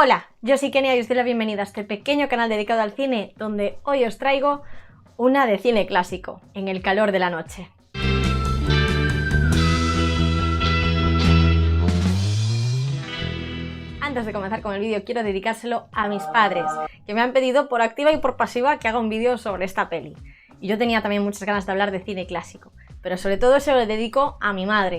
Hola, yo soy Kenia y os doy la bienvenida a este pequeño canal dedicado al cine, donde hoy os traigo una de cine clásico, En el calor de la noche. Antes de comenzar con el vídeo quiero dedicárselo a mis padres, que me han pedido por activa y por pasiva que haga un vídeo sobre esta peli. Y yo tenía también muchas ganas de hablar de cine clásico, pero sobre todo se lo dedico a mi madre,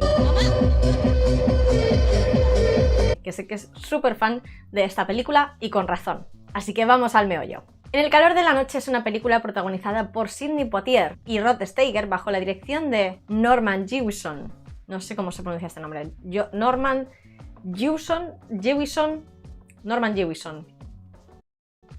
que sé que es súper fan de esta película y con razón. Así que vamos al meollo. En el calor de la noche es una película protagonizada por Sidney Poitier y Rod Steiger bajo la dirección de Norman Jewison. No sé cómo se pronuncia este nombre. Norman Jewison.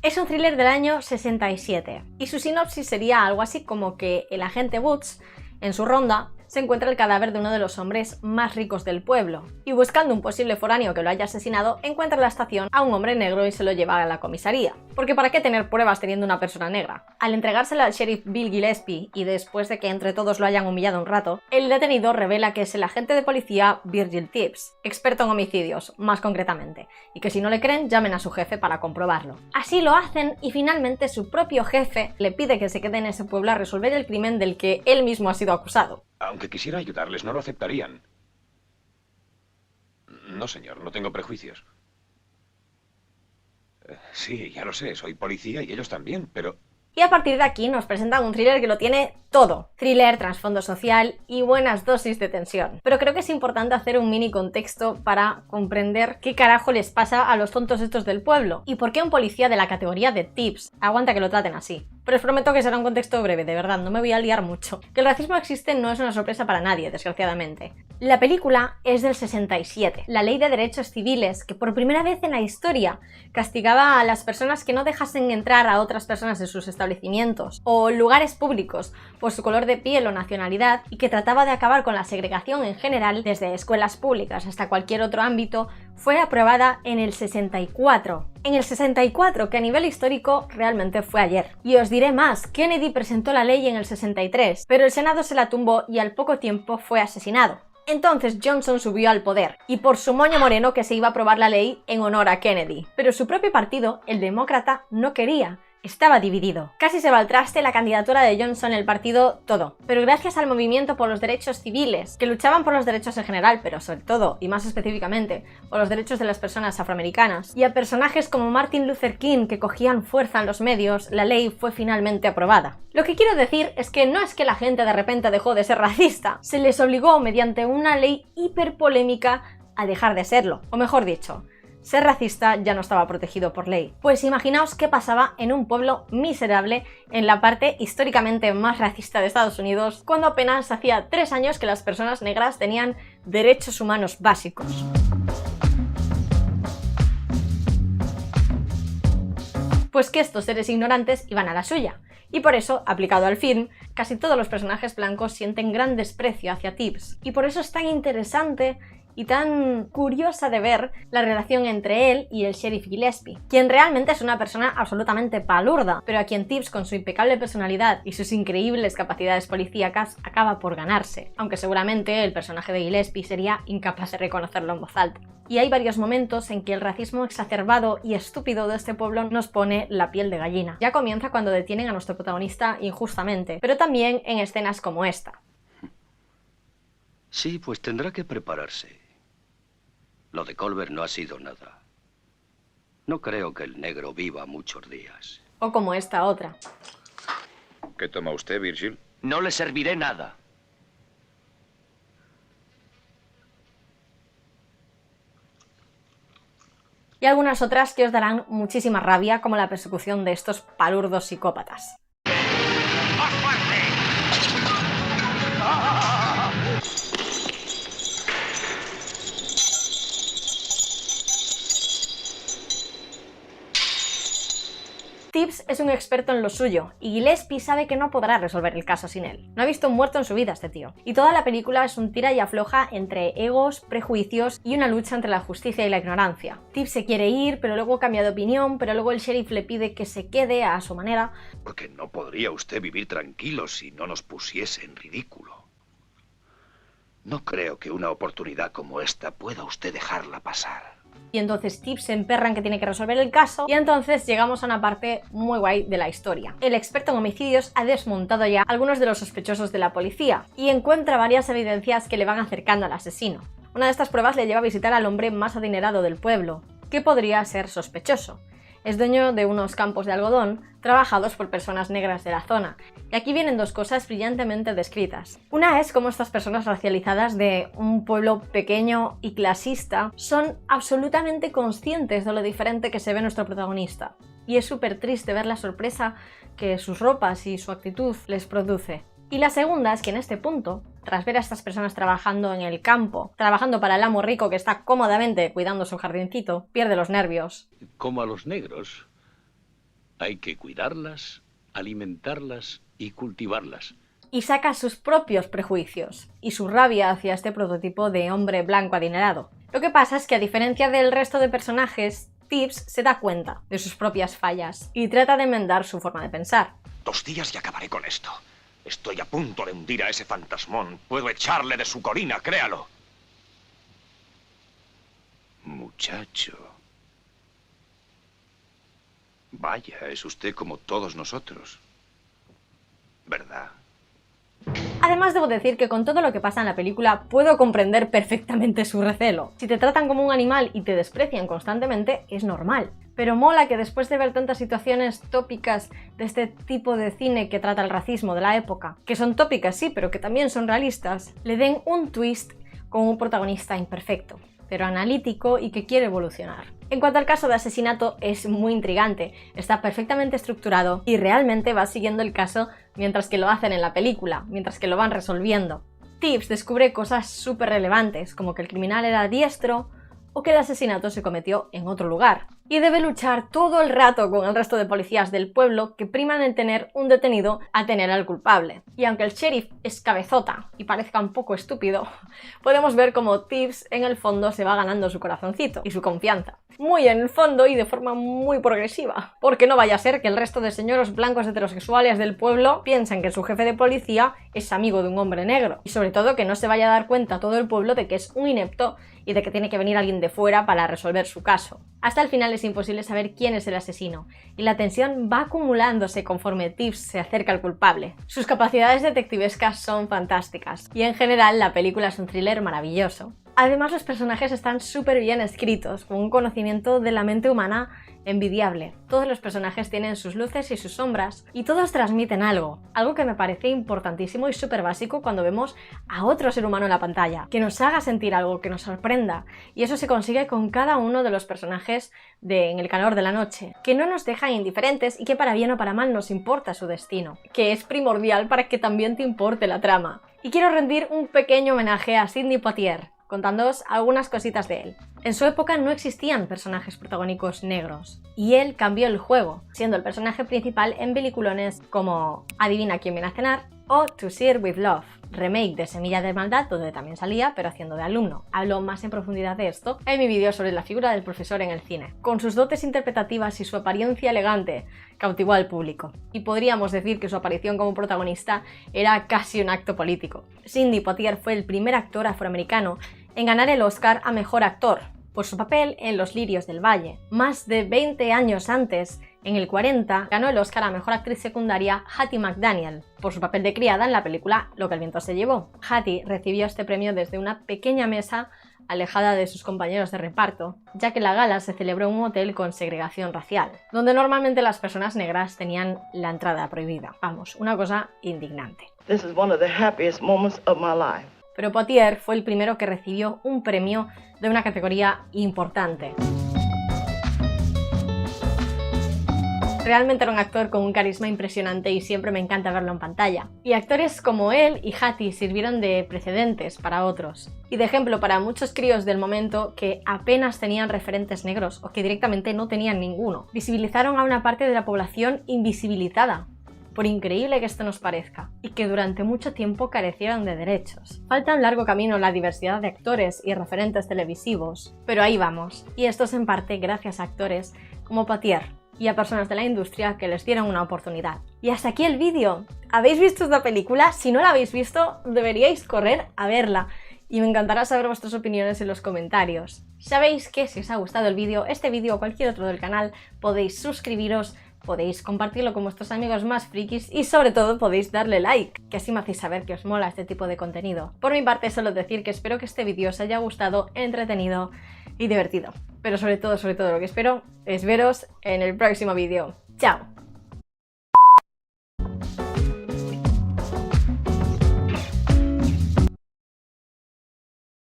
Es un thriller del año 67 y su sinopsis sería algo así como que el agente Woods, en su ronda, se encuentra el cadáver de uno de los hombres más ricos del pueblo, y buscando un posible foráneo que lo haya asesinado, encuentra en la estación a un hombre negro y se lo lleva a la comisaría. Porque ¿para qué tener pruebas teniendo una persona negra? Al entregársela al sheriff Bill Gillespie, y después de que entre todos lo hayan humillado un rato, el detenido revela que es el agente de policía Virgil Tibbs, experto en homicidios, más concretamente, y que si no le creen, llamen a su jefe para comprobarlo. Así lo hacen y finalmente su propio jefe le pide que se quede en ese pueblo a resolver el crimen del que él mismo ha sido acusado. Aunque quisiera ayudarles, no lo aceptarían. No, señor, no tengo prejuicios. Sí, ya lo sé, soy policía y ellos también, pero... Y a partir de aquí nos presentan un thriller que lo tiene todo. Thriller, trasfondo social y buenas dosis de tensión. Pero creo que es importante hacer un mini contexto para comprender qué carajo les pasa a los tontos estos del pueblo y por qué un policía de la categoría de Tibbs aguanta que lo traten así. Pero os prometo que será un contexto breve, de verdad, no me voy a liar mucho. Que el racismo existe no es una sorpresa para nadie, desgraciadamente. La película es del 67, la ley de derechos civiles, que por primera vez en la historia castigaba a las personas que no dejasen entrar a otras personas en sus establecimientos o lugares públicos por su color de piel o nacionalidad, y que trataba de acabar con la segregación en general, desde escuelas públicas hasta cualquier otro ámbito, fue aprobada en el 64. En el 64, que a nivel histórico realmente fue ayer. Y os diré más, Kennedy presentó la ley en el 63, pero el Senado se la tumbó y al poco tiempo fue asesinado. Entonces Johnson subió al poder, y por su moño moreno que se iba a aprobar la ley en honor a Kennedy. Pero su propio partido, el demócrata, no quería. Estaba dividido. Casi se va al traste la candidatura de Johnson, el partido, todo. Pero gracias al movimiento por los derechos civiles, que luchaban por los derechos en general, pero sobre todo, y más específicamente, por los derechos de las personas afroamericanas, y a personajes como Martin Luther King que cogían fuerza en los medios, la ley fue finalmente aprobada. Lo que quiero decir es que no es que la gente de repente dejó de ser racista, se les obligó mediante una ley hiperpolémica a dejar de serlo, o mejor dicho, ser racista ya no estaba protegido por ley. Pues imaginaos qué pasaba en un pueblo miserable en la parte históricamente más racista de Estados Unidos, cuando apenas hacía 3 años que las personas negras tenían derechos humanos básicos. Pues que estos seres ignorantes iban a la suya. Y por eso, aplicado al film, casi todos los personajes blancos sienten gran desprecio hacia Tibbs. Y por eso es tan interesante y tan curiosa de ver la relación entre él y el sheriff Gillespie, quien realmente es una persona absolutamente palurda, pero a quien Tibbs, con su impecable personalidad y sus increíbles capacidades policíacas, acaba por ganarse, aunque seguramente el personaje de Gillespie sería incapaz de reconocerlo en voz alta. Y hay varios momentos en que el racismo exacerbado y estúpido de este pueblo nos pone la piel de gallina. Ya comienza cuando detienen a nuestro protagonista injustamente, pero también en escenas como esta. Sí, pues tendrá que prepararse. Lo de Colbert no ha sido nada. No creo que el negro viva muchos días. O como esta otra. ¿Qué toma usted, Virgil? No le serviré nada. Y algunas otras que os darán muchísima rabia, como la persecución de estos palurdos psicópatas. ¡Más fuerte! Tibbs es un experto en lo suyo, y Gillespie sabe que no podrá resolver el caso sin él. No ha visto un muerto en su vida este tío. Y toda la película es un tira y afloja entre egos, prejuicios y una lucha entre la justicia y la ignorancia. Tibbs se quiere ir, pero luego cambia de opinión, pero luego el sheriff le pide que se quede a su manera. Porque no podría usted vivir tranquilo si no nos pusiese en ridículo. No creo que una oportunidad como esta pueda usted dejarla pasar. Y entonces Tibbs se emperra en que tiene que resolver el caso y entonces llegamos a una parte muy guay de la historia. El experto en homicidios ha desmontado ya algunos de los sospechosos de la policía y encuentra varias evidencias que le van acercando al asesino. Una de estas pruebas le lleva a visitar al hombre más adinerado del pueblo, que podría ser sospechoso. Es dueño de unos campos de algodón trabajados por personas negras de la zona. Y aquí vienen dos cosas brillantemente descritas. Una es cómo estas personas racializadas de un pueblo pequeño y clasista son absolutamente conscientes de lo diferente que se ve nuestro protagonista. Y es súper triste ver la sorpresa que sus ropas y su actitud les produce. Y la segunda es que en este punto, tras ver a estas personas trabajando en el campo, trabajando para el amo rico que está cómodamente cuidando su jardincito, pierde los nervios. Como a los negros, hay que cuidarlas, alimentarlas y cultivarlas. Y saca sus propios prejuicios y su rabia hacia este prototipo de hombre blanco adinerado. Lo que pasa es que a diferencia del resto de personajes, Tibbs se da cuenta de sus propias fallas y trata de enmendar su forma de pensar. 2 días y acabaré con esto. Estoy a punto de hundir a ese fantasmón. Puedo echarle de su colina, créalo. Muchacho. Vaya, es usted como todos nosotros. ¿Verdad? Además debo decir que con todo lo que pasa en la película puedo comprender perfectamente su recelo. Si te tratan como un animal y te desprecian constantemente, es normal. Pero mola que después de ver tantas situaciones tópicas de este tipo de cine que trata el racismo de la época, que son tópicas sí, pero que también son realistas, le den un twist con un protagonista imperfecto, pero analítico y que quiere evolucionar. En cuanto al caso de asesinato, es muy intrigante, está perfectamente estructurado y realmente va siguiendo el caso mientras que lo hacen en la película, mientras que lo van resolviendo. Tibbs descubre cosas súper relevantes, como que el criminal era diestro o que el asesinato se cometió en otro lugar. Y debe luchar todo el rato con el resto de policías del pueblo que priman en tener un detenido a tener al culpable. Y aunque el sheriff es cabezota y parezca un poco estúpido, podemos ver cómo Tibbs en el fondo se va ganando su corazoncito y su confianza. Muy en el fondo y de forma muy progresiva. Porque no vaya a ser que el resto de señoros blancos heterosexuales del pueblo piensen que su jefe de policía es amigo de un hombre negro. Y sobre todo que no se vaya a dar cuenta todo el pueblo de que es un inepto y de que tiene que venir alguien de fuera para resolver su caso. Hasta el final es imposible saber quién es el asesino, y la tensión va acumulándose conforme Tibbs se acerca al culpable. Sus capacidades detectivescas son fantásticas, y en general la película es un thriller maravilloso. Además, los personajes están súper bien escritos, con un conocimiento de la mente humana envidiable. Todos los personajes tienen sus luces y sus sombras, y todos transmiten algo que me parece importantísimo y súper básico cuando vemos a otro ser humano en la pantalla, que nos haga sentir algo, que nos sorprenda, y eso se consigue con cada uno de los personajes de En el calor de la noche, que no nos dejan indiferentes y que para bien o para mal nos importa su destino, que es primordial para que también te importe la trama. Y quiero rendir un pequeño homenaje a Sidney Poitier, contándoos algunas cositas de él. En su época no existían personajes protagónicos negros, y él cambió el juego, siendo el personaje principal en peliculones como Adivina quién viene a cenar o To Sir with Love, remake de Semilla de Maldad, donde también salía, pero haciendo de alumno. Hablo más en profundidad de esto en mi vídeo sobre la figura del profesor en el cine. Con sus dotes interpretativas y su apariencia elegante, cautivó al público. Y podríamos decir que su aparición como protagonista era casi un acto político. Sidney Poitier fue el primer actor afroamericano en ganar el Oscar a Mejor Actor, por su papel en Los Lirios del Valle. Más de 20 años antes, en el 40, ganó el Oscar a Mejor Actriz Secundaria Hattie McDaniel, por su papel de criada en la película Lo que el viento se llevó. Hattie recibió este premio desde una pequeña mesa alejada de sus compañeros de reparto, ya que la gala se celebró en un hotel con segregación racial, donde normalmente las personas negras tenían la entrada prohibida. Vamos, una cosa indignante. This is one of the happiest moments of my life. Pero Poitier fue el primero que recibió un premio de una categoría importante. Realmente era un actor con un carisma impresionante y siempre me encanta verlo en pantalla. Y actores como él y Hattie sirvieron de precedentes para otros. Y de ejemplo para muchos críos del momento que apenas tenían referentes negros o que directamente no tenían ninguno. Visibilizaron a una parte de la población invisibilizada, por increíble que esto nos parezca, y que durante mucho tiempo carecieron de derechos. Falta un largo camino en la diversidad de actores y referentes televisivos, pero ahí vamos, y esto es en parte gracias a actores como Poitier y a personas de la industria que les dieron una oportunidad. Y hasta aquí el vídeo. ¿Habéis visto esta película? Si no la habéis visto, deberíais correr a verla. Y me encantará saber vuestras opiniones en los comentarios. Sabéis que si os ha gustado el vídeo, este vídeo o cualquier otro del canal, podéis suscribiros, podéis compartirlo con vuestros amigos más frikis y sobre todo podéis darle like, que así me hacéis saber que os mola este tipo de contenido. Por mi parte solo decir que espero que este vídeo os haya gustado, entretenido y divertido. Pero sobre todo lo que espero es veros en el próximo vídeo. ¡Chao!